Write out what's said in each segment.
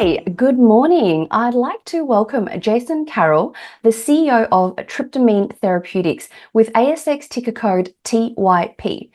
Hi, good morning. I'd like to welcome Jason Carroll, the CEO of Tryptamine Therapeutics with ASX ticker code TYP.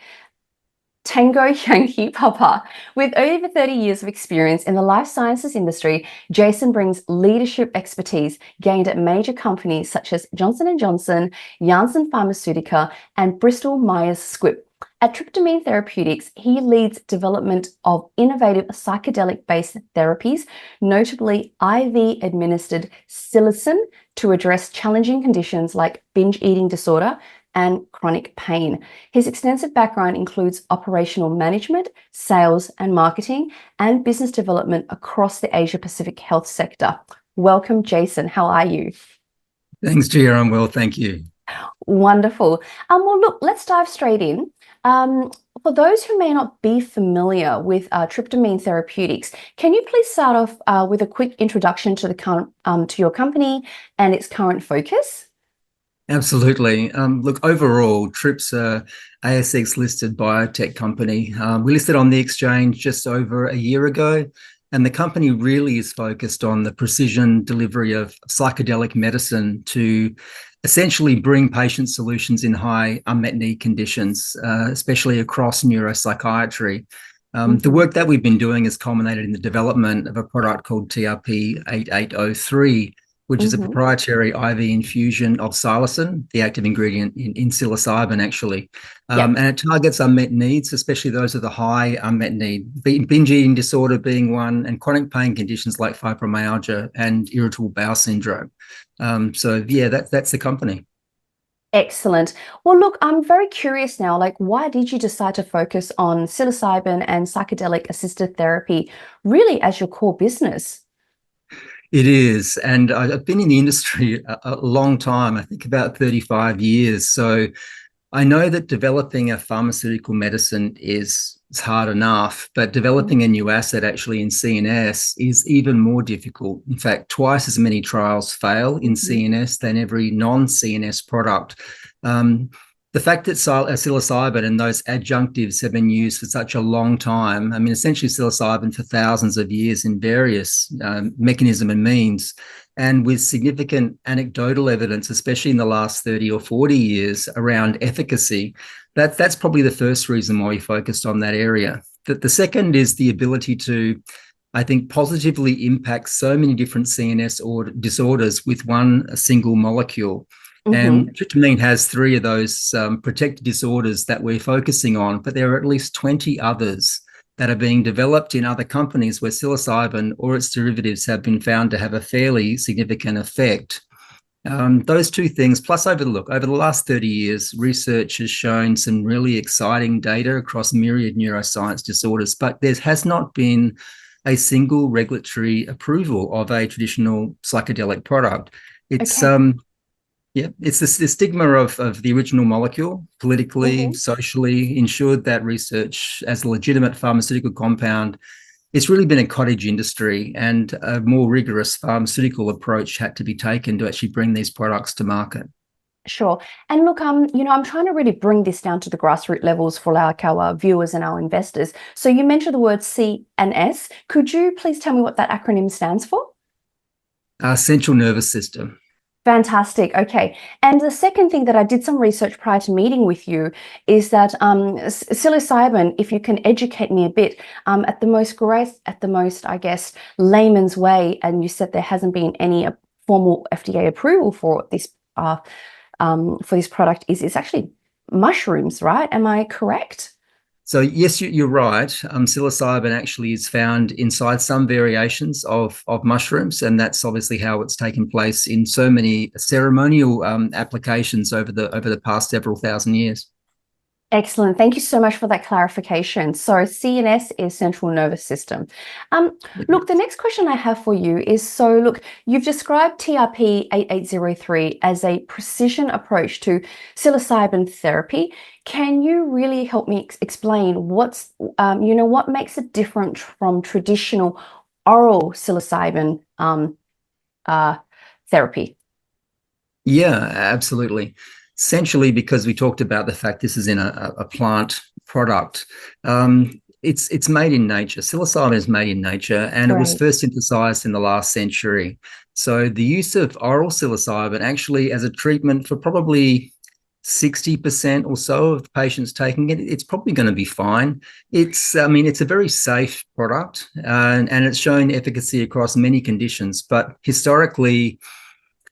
Tango Yankee Papa. With over 30 years of experience in the life sciences industry, Jason brings leadership expertise gained at major companies such as Johnson & Johnson, Janssen Pharmaceutica, and Bristol Myers Squibb. At Tryptamine Therapeutics, he leads development of innovative psychedelic-based therapies, notably IV-administered psilocin to address challenging conditions like binge eating disorder and chronic pain. His extensive background includes operational management, sales and marketing, and business development across the Asia-Pacific health sector. Welcome, Jason. How are you? Thanks, Gia. I'm well, thank you. Wonderful. Well, look, let's dive straight in. For those who may not be familiar with Tryptamine Therapeutics, can you please start off with a quick introduction to to your company and its current focus? Absolutely. Look, overall, Trips are ASX listed biotech company. We listed on the exchange just over a year ago, and the company really is focused on the precision delivery of psychedelic medicine to essentially bring patient solutions in high unmet need conditions, especially across neuropsychiatry. The work that we've been doing has culminated in the development of a product called TRP 8803, which is a proprietary IV infusion of psilocin, the active ingredient in psilocybin, actually. And it targets unmet needs, especially those with a high unmet need, binge eating disorder being one, and chronic pain conditions like fibromyalgia and irritable bowel syndrome. So yeah, that's the company. Excellent. Well, look, I'm very curious now, why did you decide to focus on psilocybin and psychedelic-assisted therapy really as your core business? It is. And I've been in the industry a long time, I think about 35 years. So I know that developing a pharmaceutical medicine is hard enough, but developing a new asset actually in CNS is even more difficult. In fact, twice as many trials fail in CNS than every non-CNS product. The fact that psilocybin and those adjunctives have been used for such a long time, I mean, essentially psilocybin for thousands of years in various mechanism and means, and with significant anecdotal evidence, especially in the last 30 or 40 years around efficacy, that's probably the first reason why we focused on that area. The second is the ability to, I think, positively impact so many different CNS disorders with a single molecule. And tryptamine has 3 of those protected disorders that we're focusing on, but there are at least 20 others that are being developed in other companies where psilocybin or its derivatives have been found to have a fairly significant effect. Those 2 things, plus over the last 30 years, research has shown some really exciting data across myriad neuroscience disorders, but there has not been a single regulatory approval of a traditional psychedelic product. It's Yeah, it's the stigma of the original molecule, politically, socially, ensured that research as a legitimate pharmaceutical compound. It's really been a cottage industry, and a more rigorous pharmaceutical approach had to be taken to actually bring these products to market. Sure. And look, I'm trying to really bring this down to the grassroots levels for our viewers and our investors. So you mentioned the word CNS. Could you please tell me what that acronym stands for? Central nervous system. Fantastic. Okay. And the second thing that I did some research prior to meeting with you is that psilocybin, if you can educate me a bit, at the most, I guess, layman's way, and you said there hasn't been any formal FDA approval for this product, is actually mushrooms, right? Am I correct? So yes, you're right. Psilocybin actually is found inside some variations of mushrooms, and that's obviously how it's taken place in so many ceremonial applications over the past several thousand years. Excellent. Thank you so much for that clarification. So CNS is central nervous system. Look, the next question I have for you is, so look, you've described TRP 8803 as a precision approach to psilocybin therapy. Can you really help me explain what makes it different from traditional oral psilocybin therapy? Yeah, absolutely. Essentially, because we talked about the fact this is in a plant product, It's made in nature. Psilocybin is made in nature, and it was Great. first synthesized in the last century. So the use of oral psilocybin actually as a treatment for probably 60% or so of the patients taking it, it's probably going to be fine. I mean, it's a very safe product, and it's shown efficacy across many conditions. But historically,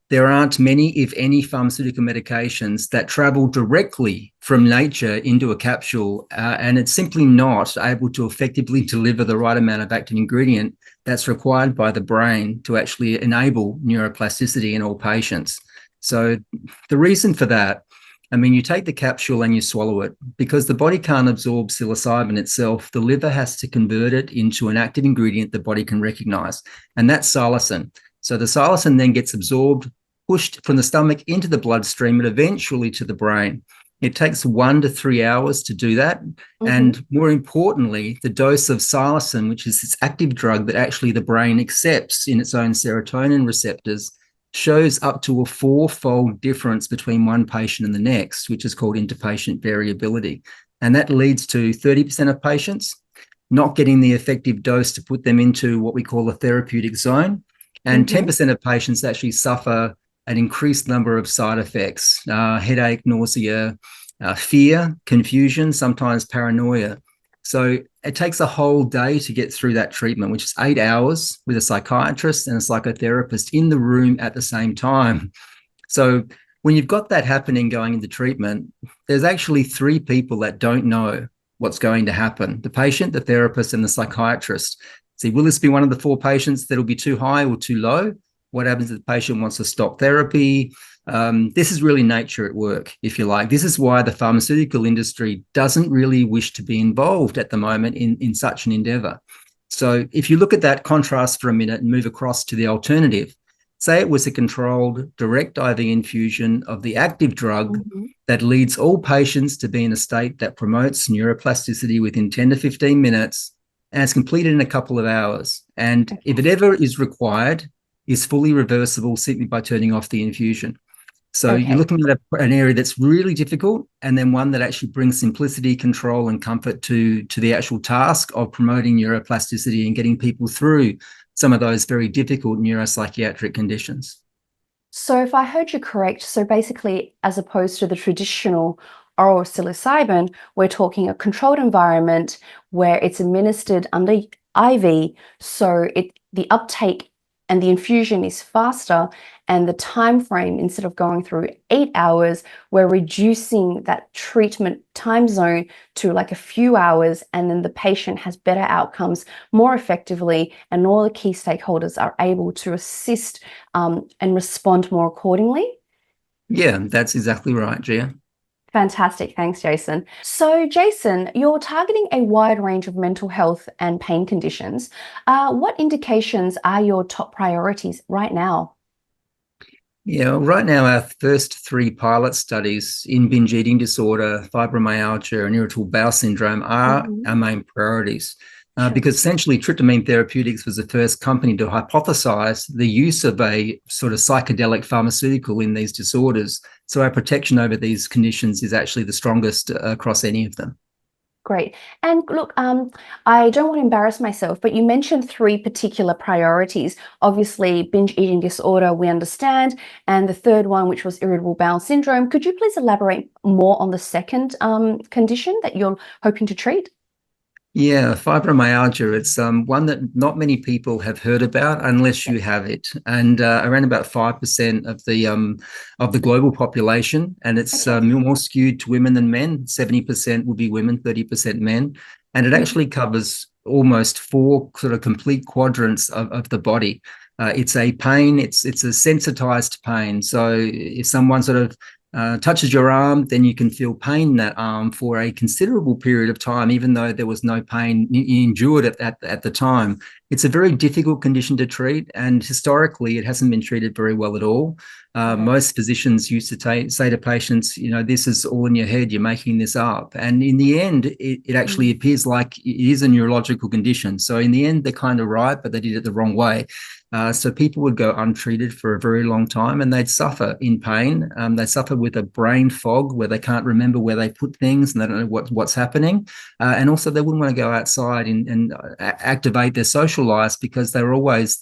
there aren't many, if any, pharmaceutical medications that travel directly from nature into a capsule, and it's simply not able to effectively deliver the right amount of active ingredient that's required by the brain to actually enable neuroplasticity in all patients. So the reason for that, I mean, you take the capsule and you swallow it. Because the body can't absorb psilocybin itself, the liver has to convert it into an active ingredient the body can recognize, and that's psilocin. So the psilocin then gets absorbed, pushed from the stomach into the bloodstream, and eventually to the brain. It takes 1 to 3 hours to do that. Mm-hmm. And more importantly, the dose of psilocin, which is this active drug that actually the brain accepts in its own serotonin receptors, shows up to a 4-fold difference between one patient and the next, which is called interpatient variability. And that leads to 30% of patients not getting the effective dose to put them into what we call a therapeutic zone. And 10% of patients actually suffer an increased number of side effects, headache, nausea, fear, confusion, sometimes paranoia. So it takes a whole day to get through that treatment, which is 8 hours with a psychiatrist and a psychotherapist in the room at the same time. So when you've got that happening going into treatment, there's actually 3 people that don't know what's going to happen: the patient, the therapist, and the psychiatrist. See, will this be one of the 4 patients that'll be too high or too low? What happens if the patient wants to stop therapy? This is really nature at work, if you like. This is why the pharmaceutical industry doesn't really wish to be involved at the moment in such an endeavor. So if you look at that contrast for a minute and move across to the alternative, say it was a controlled direct IV infusion of the active drug that leads all patients to be in a state that promotes neuroplasticity within 10 to 15 minutes, and it's completed in a couple of hours. And if it ever is required, is fully reversible simply by turning off the infusion. So you're looking at an area that's really difficult, and then one that actually brings simplicity, control, and comfort to the actual task of promoting neuroplasticity and getting people through some of those very difficult neuropsychiatric conditions. So if I heard you correct, so basically, as opposed to the traditional oral psilocybin, we're talking a controlled environment where it's administered under IV, so the uptake and the infusion is faster, and the time frame, instead of going through 8 hours, we're reducing that treatment time zone to like a few hours, and then the patient has better outcomes more effectively, and all the key stakeholders are able to assist and respond more accordingly. Yeah, that's exactly right, Gia. Fantastic. Thanks, Jason. So, Jason, you're targeting a wide range of mental health and pain conditions. What indications are your top priorities right now? Yeah, right now our first 3 pilot studies in binge eating disorder, fibromyalgia, and irritable bowel syndrome are our main priorities. Because essentially Tryptamine Therapeutics was the first company to hypothesize the use of a sort of psychedelic pharmaceutical in these disorders. So our protection over these conditions is actually the strongest across any of them. Great. And look, I don't want to embarrass myself, but you mentioned 3 particular priorities. Obviously, binge eating disorder, we understand, and the third one, which was irritable bowel syndrome. Could you please elaborate more on the second condition that you're hoping to treat? Yeah, fibromyalgia, it's one that not many people have heard about unless you have it. And around about 5% of the global population, and it's more skewed to women than men. 70% will be women, 30% men. And it actually covers almost 4 sort of complete quadrants of the body. It's a pain, it's a sensitized pain. So if someone sort of touches your arm, then you can feel pain in that arm for a considerable period of time, even though there was no pain endured at the time. It's a very difficult condition to treat, and historically it hasn't been treated very well at all. Most physicians used to say to patients, you know, this is all in your head, you're making this up. And in the end, it actually appears like it is a neurological condition. So in the end, they're kind of right, but they did it the wrong way. So people would go untreated for a very long time and they'd suffer in pain. They suffer with a brain fog where they can't remember where they put things and they don't know what's happening. And also they wouldn't want to go outside and activate their social lives because they're always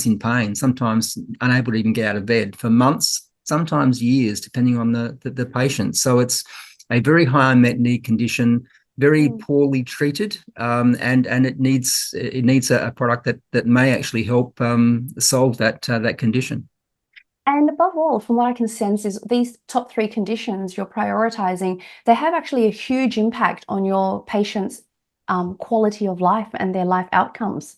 in pain, sometimes unable to even get out of bed for months, sometimes years, depending on the patient. So it's a very high unmet need condition, very poorly treated, and it needs a product that may actually help solve that condition. And above all, from what I can sense, is these top three conditions you're prioritizing, they have actually a huge impact on your patients' quality of life and their life outcomes.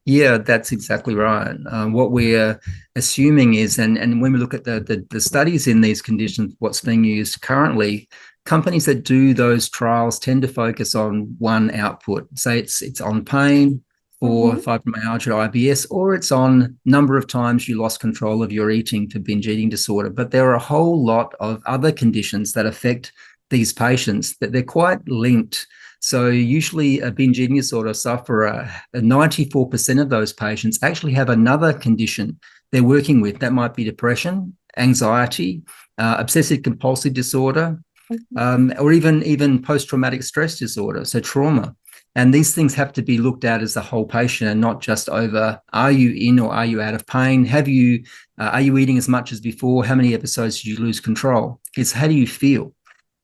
Yeah, that's exactly right. What we're assuming is, and when we look at the studies in these conditions, what's being used currently, companies that do those trials tend to focus on one output. Say it's on pain for fibromyalgia, IBS, or it's on number of times you lost control of your eating for binge eating disorder. But there are a whole lot of other conditions that affect these patients that they're quite linked. So usually a binge eating disorder sufferer, 94% of those patients actually have another condition they're working with. That might be depression, anxiety, obsessive compulsive disorder, or even post-traumatic stress disorder, so trauma. And these things have to be looked at as a whole patient and not just over, are you in or are you out of pain? Are you eating as much as before? How many episodes did you lose control? It's how do you feel?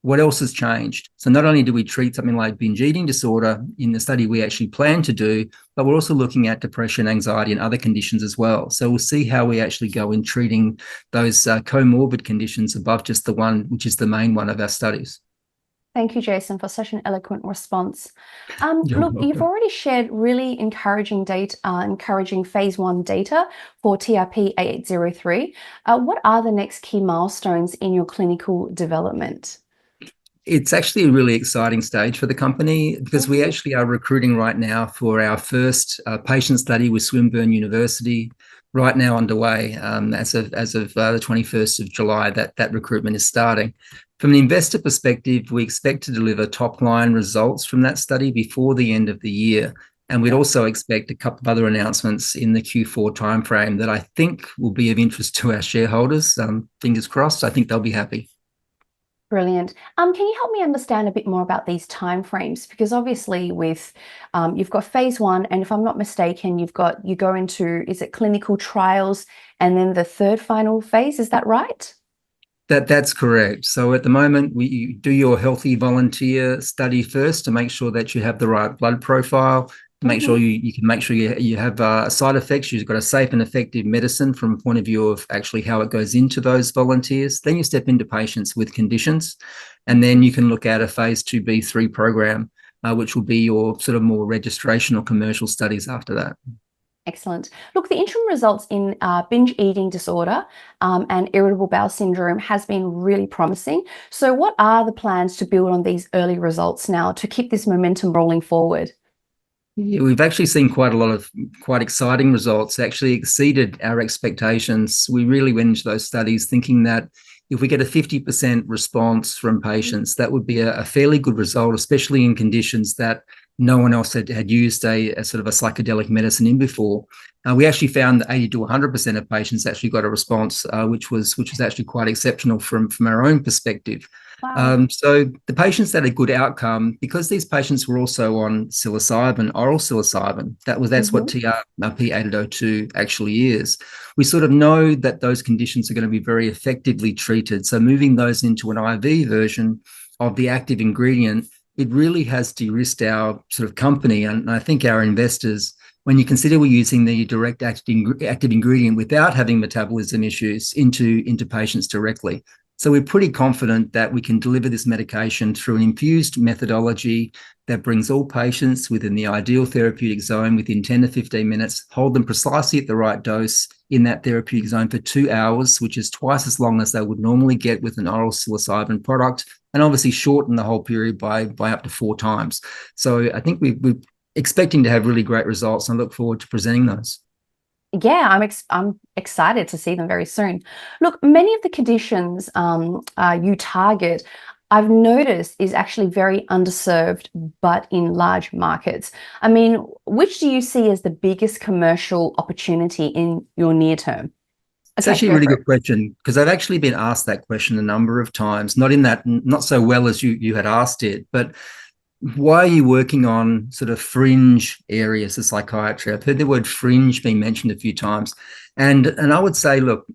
What else has changed? So not only do we treat something like binge eating disorder in the study we actually plan to do, but we're also looking at depression, anxiety, and other conditions as well. So we'll see how we actually go in treating those comorbid conditions above just the one, which is the main one of our studies. Thank you, Jason, for such an eloquent response. You're Look, you've welcome. already shared really encouraging data, encouraging phase 1 data for TRP 8803. What are the next key milestones in your clinical development? It's actually a really exciting stage for the company because we actually are recruiting right now for our first patient study with Swinburne University, right now underway. As of the 21st of July, that recruitment is starting. From an investor perspective, we expect to deliver top line results from that study before the end of the year. And we'd also expect a couple of other announcements in the Q4 timeframe that I think will be of interest to our shareholders. Fingers crossed, I think they'll be happy. Brilliant. Can you help me understand a bit more about these timeframes? Because obviously with you've got phase 1, and if I'm not mistaken, you go into, is it clinical trials and then the third final phase, is that right? That's correct. So at the moment, you do your healthy volunteer study first to make sure that you have the right blood profile, to make sure you can make sure you have side effects. You've got a safe and effective medicine from a point of view of actually how it goes into those volunteers. Then you step into patients with conditions, and then you can look at a phase 2b/3 program, which will be your sort of more registrational commercial studies after that. Excellent. Look, the interim results in binge eating disorder and irritable bowel syndrome has been really promising. So what are the plans to build on these early results now to keep this momentum rolling forward? Yeah, we've actually seen quite a lot of quite exciting results, actually exceeded our expectations. We really went into those studies thinking that if we get a 50% response from patients, that would be a fairly good result, especially in conditions that no one else had used a sort of a psychedelic medicine in before. We actually found that 80 to 100% of patients actually got a response, which was actually quite exceptional from our own perspective. Wow. So the patients that had a good outcome, because these patients were also on psilocybin, oral psilocybin, that's what TRP 8802 actually is. We sort of know that those conditions are going to be very effectively treated. So moving those into an IV version of the active ingredient, it really has de-risked our sort of company, and I think our investors, when you consider we're using the direct active ingredient without having metabolism issues into patients directly. So we're pretty confident that we can deliver this medication through an infused methodology that brings all patients within the ideal therapeutic zone within 10 to 15 minutes, hold them precisely at the right dose in that therapeutic zone for 2 hours, which is twice as long as they would normally get with an oral psilocybin product, and obviously shorten the whole period by up to 4 times. So I think we're expecting to have really great results, and I look forward to presenting those. Yeah, I'm excited to see them very soon. Look, many of the conditions you target I've noticed is actually very underserved, but in large markets. I mean, which do you see as the biggest commercial opportunity in your near term? It's Okay, actually a go really for it. good question because I've actually been asked that question a number of times, not so well as you had asked it, but why are you working on sort of fringe areas of psychiatry? I've heard the word fringe being mentioned a few times. And I would say, look,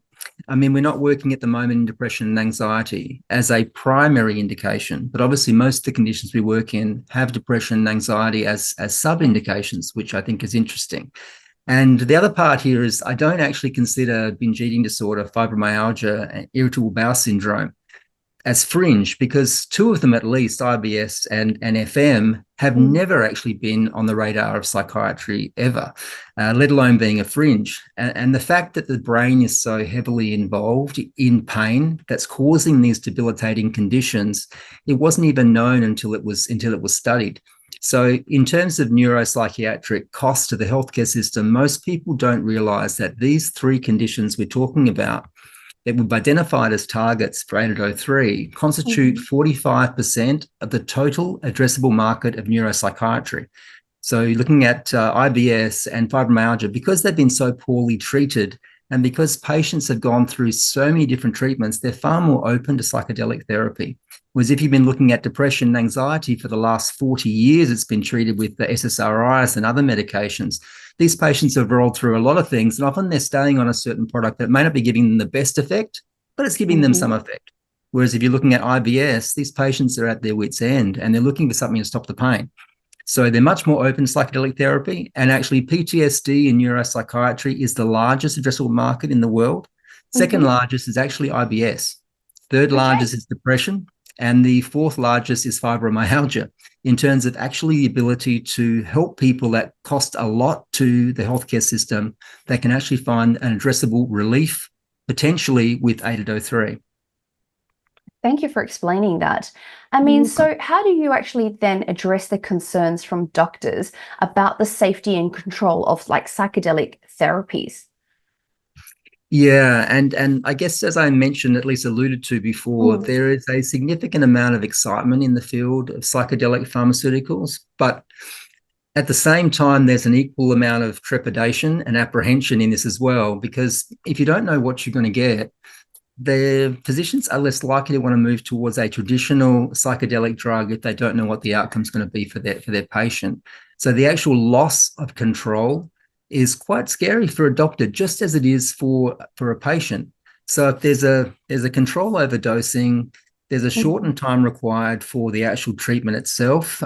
I mean, we're not working at the moment in depression and anxiety as a primary indication, but obviously most of the conditions we work in have depression and anxiety as sub-indications, which I think is interesting. And the other part here is I don't actually consider binge eating disorder, fibromyalgia, and irritable bowel syndrome as fringe because two of them, at least IBS and FM, have never actually been on the radar of psychiatry ever, let alone being a fringe. And the fact that the brain is so heavily involved in pain that's causing these debilitating conditions, it wasn't even known until it was studied. So in terms of neuropsychiatric costs to the healthcare system, most people don't realize that these three conditions we're talking about that we've identified as targets for 8803 constitute 45% of the total addressable market of neuropsychiatry. So you're looking at IBS and fibromyalgia, because they've been so poorly treated and because patients have gone through so many different treatments, they're far more open to psychedelic therapy. Whereas if you've been looking at depression and anxiety for the last 40 years, it's been treated with the SSRIs and other medications. These patients have rolled through a lot of things, and often they're staying on a certain product that may not be giving them the best effect, but it's giving them some effect. Whereas if you're looking at IBS, these patients are at their wits' end and they're looking for something to stop the pain. So they're much more open to psychedelic therapy. And actually, PTSD in neuropsychiatry is the largest addressable market in the world. Second largest is actually IBS. Third largest is depression. And the fourth largest is fibromyalgia in terms of actually the ability to help people that cost a lot to the healthcare system that can actually find an addressable relief, potentially with 8803. Thank you for explaining that. I mean, so how do you actually then address the concerns from doctors about the safety and control of like psychedelic therapies? Yeah, and I guess as I mentioned, at least alluded to before, there is a significant amount of excitement in the field of psychedelic pharmaceuticals, but at the same time, there's an equal amount of trepidation and apprehension in this as well, because if you don't know what you're going to get, the physicians are less likely to want to move towards a traditional psychedelic drug if they don't know what the outcome is going to be for their patient. So the actual loss of control is quite scary for a doctor, just as it is for a patient. So if there's a control overdosing, there's a shortened time required for the actual treatment itself.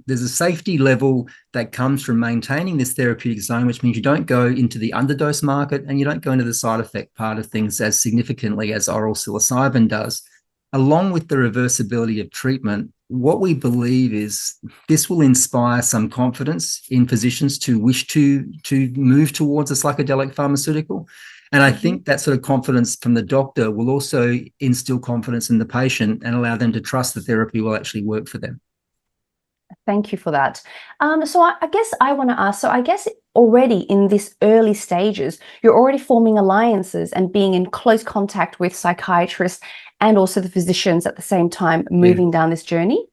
There's a safety level that comes from maintaining this therapeutic zone, which means you don't go into the underdose market and you don't go into the side effect part of things as significantly as oral psilocybin does. Along with the reversibility of treatment, what we believe is this will inspire some confidence in physicians to wish to move towards a psychedelic pharmaceutical. And I think that sort of confidence from the doctor will also instill confidence in the patient and allow them to trust the therapy will actually work for them. Thank you for that. So I guess I want to ask, so I guess already in this early stages, you're already forming alliances and being in close contact with psychiatrists and also the physicians at the same time moving down this journey?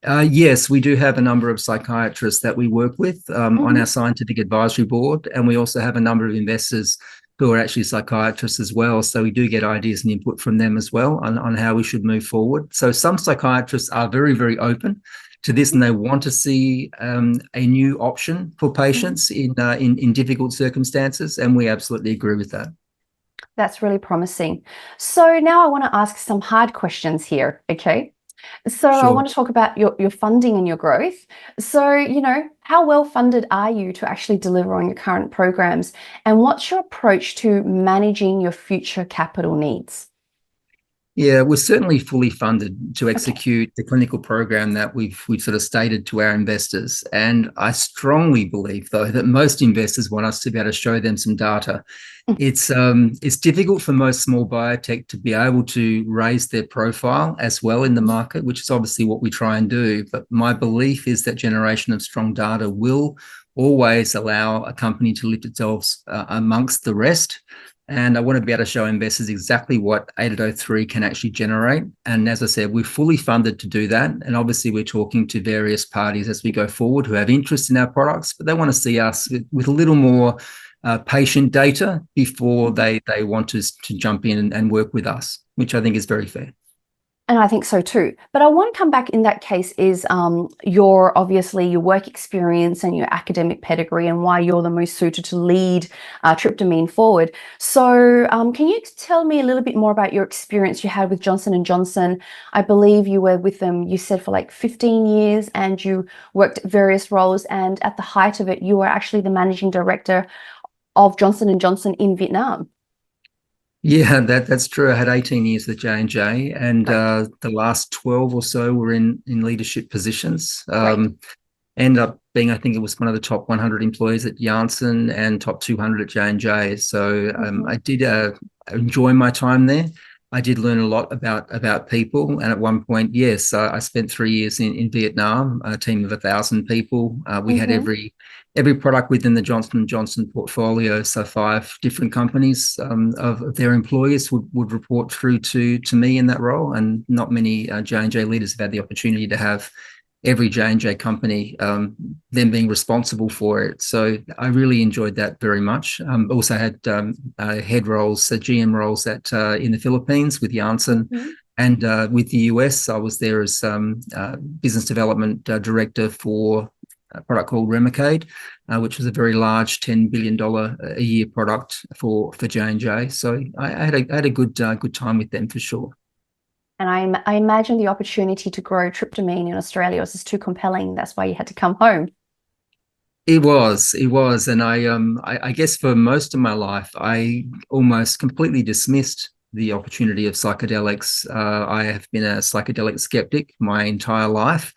Yes, we do have a number of psychiatrists that we work with on our scientific advisory board, and we also have a number of investors who are actually psychiatrists as well. So we do get ideas and input from them as well on how we should move forward. So some psychiatrists are very, very open to this, and they want to see a new option for patients in difficult circumstances, and we absolutely agree with that. That's really promising. So now I want to ask some hard questions here, okay? So I Sure. want to talk about your funding and your growth. So, how well funded are you to actually deliver on your current programs? And what's your approach to managing your future capital needs? Yeah, we're certainly fully funded to execute the clinical program that we've sort of stated to our investors. And I strongly believe, though, that most investors want us to be able to show them some data. It's difficult for most small biotech to be able to raise their profile as well in the market, which is obviously what we try and do. But my belief is that generation of strong data will always allow a company to lift itself amongst the rest. And I want to be able to show investors exactly what 8803 can actually generate. And as I said, we're fully funded to do that. And obviously, we're talking to various parties as we go forward who have interest in our products, but they want to see us with a little more patient data before they want to jump in and work with us, which I think is very fair. And I think so too. But I want to come back in that case is your obviously your work experience and your academic pedigree and why you're the most suited to lead tryptamine forward. So can you tell me a little bit more about your experience you had with Johnson and Johnson? I believe you were with them, you said, for like 15 years and you worked various roles. And at the height of it, you were actually the managing director of Johnson and Johnson in Vietnam. Yeah, that's true. I had 18 years with J&J, and Great, the last 12 or so were in leadership positions. great. End up being, I think it was one of the top 100 employees at Janssen and top 200 at J&J. So I did enjoy my time there. I did learn a lot about people, and at one point, yes, I spent 3 years in Vietnam, a team of 1,000 people. We had Mm-hmm. every product within the Johnson and Johnson portfolio. So 5 different companies of their employees would report through to me in that role, and not many J&J leaders have had the opportunity to have every J&J company, them being responsible for it. So I really enjoyed that very much. Also had head roles, GM roles in the Philippines with Janssen. Mm-hmm. And with the US, I was there as business development director for a product called Remicade, which was a very large $10 billion a year product for J&J. So I had a good time with them for sure. And I imagine the opportunity to grow tryptamine in Australia was just too compelling. That's why you had to come home. It was, and I guess for most of my life, I almost completely dismissed the opportunity of psychedelics. I have been a psychedelic skeptic my entire life,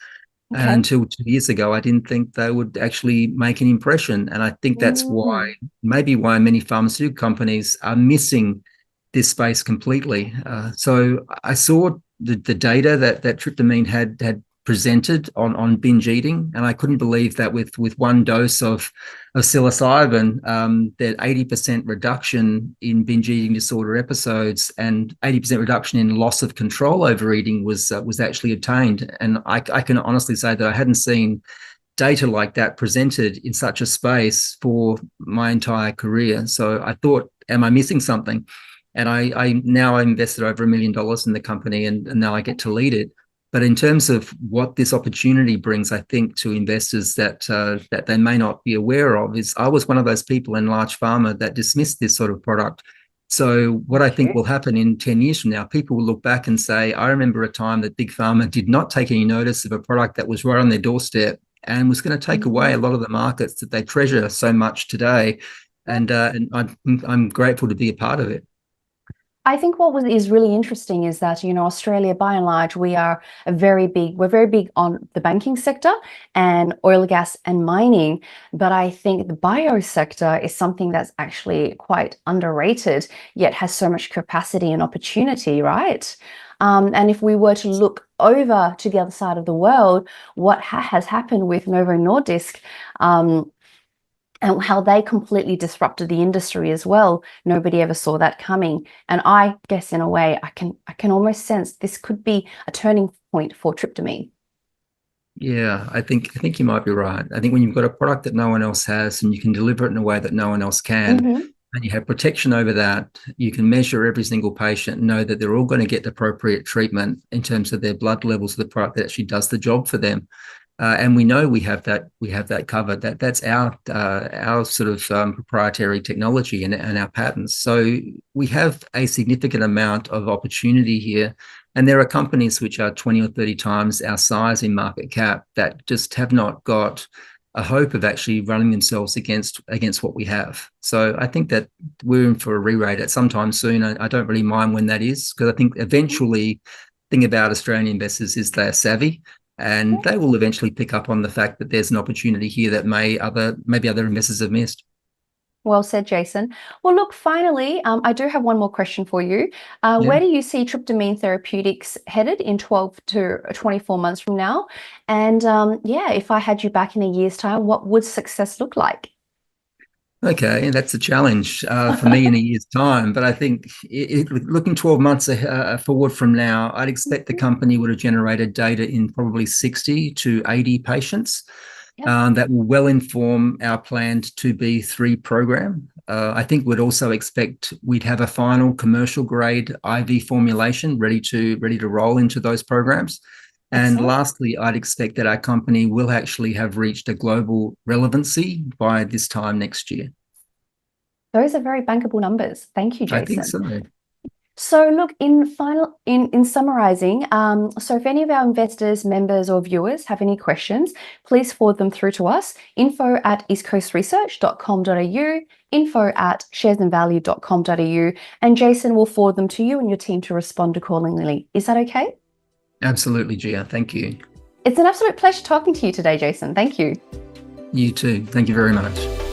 and Okay. until 2 years ago, I didn't think they would actually make an impression. And I think that's Mm. maybe why many pharmaceutical companies are missing this space completely. So I saw the data that tryptamine had presented on binge eating, and I couldn't believe that with one dose of psilocybin, that 80% reduction in binge eating disorder episodes and 80% reduction in loss of control over eating was actually obtained. And I can honestly say that I hadn't seen data like that presented in such a space for my entire career. So I thought, am I missing something? And I now invested over $1 million in the company, and now I get to lead it. But in terms of what this opportunity brings, I think to investors that they may not be aware of is I was one of those people in large pharma that dismissed this sort of product. So what I think Okay. will happen in 10 years from now, people will look back and say, I remember a time that big pharma did not take any notice of a product that was right on their doorstep and was going to take away a Mhm. lot of the markets that they treasure so much today. And I'm grateful to be a part of it. I think is really interesting is that, Australia, by and large, we're very big on the banking sector and oil, gas, and mining. But I think the bio sector is something that's actually quite underrated, yet has so much capacity and opportunity, right? And if we were to look over to the other side of the world, what has happened with Novo Nordisk, and how they completely disrupted the industry as well. Nobody ever saw that coming. And I guess in a way, I can almost sense this could be a turning point for tryptamine. Yeah, I think you might be right. I think when you've got a product that no one else has and you can deliver it in a way that no one else can, Hmm. and you have protection over that, you can measure every single patient and know that they're all going to get appropriate treatment in terms of their blood levels of the product that actually does the job for them. And we know we have that covered. That's our sort of proprietary technology and our patents. So we have a significant amount of opportunity here. And there are companies which are 20 or 30 times our size in market cap that just have not got a hope of actually running themselves against what we have. So I think that we're in for a re-rate at some time soon. I don't really mind when that is, because I think eventually the thing about Australian investors is they're savvy and they will eventually pick up on the fact that there's an opportunity here that maybe other investors have missed. Well said, Jason. Well, look, finally, I do have one more question for you. Yeah. Where do you see Tryptamine Therapeutics headed in 12 to 24 months from now? And yeah, if I had you back in a year's time, what would success look like? Okay, that's a challenge for me in a year's time. But I think looking 12 months forward from now, I'd expect the company would have generated data in probably 60 to 80 patients. Yep. That will well inform our planned 2B3 program. I think we'd also expect we'd have a final commercial grade IV formulation ready to roll into those programs. And Excellent. lastly, I'd expect that our company will actually have reached a global relevancy by this time next year. Those are very bankable numbers. Thank you, I think Jason. so. So look, in summarizing, so if any of our investors, members or viewers have any questions, please forward them through to us, info@eastcoastresearch.com.au, info@sharesandvalue.com.au, and Jason will forward them to you and your team to respond accordingly. Is that okay? Absolutely, Gia. Thank you. It's an absolute pleasure talking to you today, Jason. Thank you. You too. Thank you very much.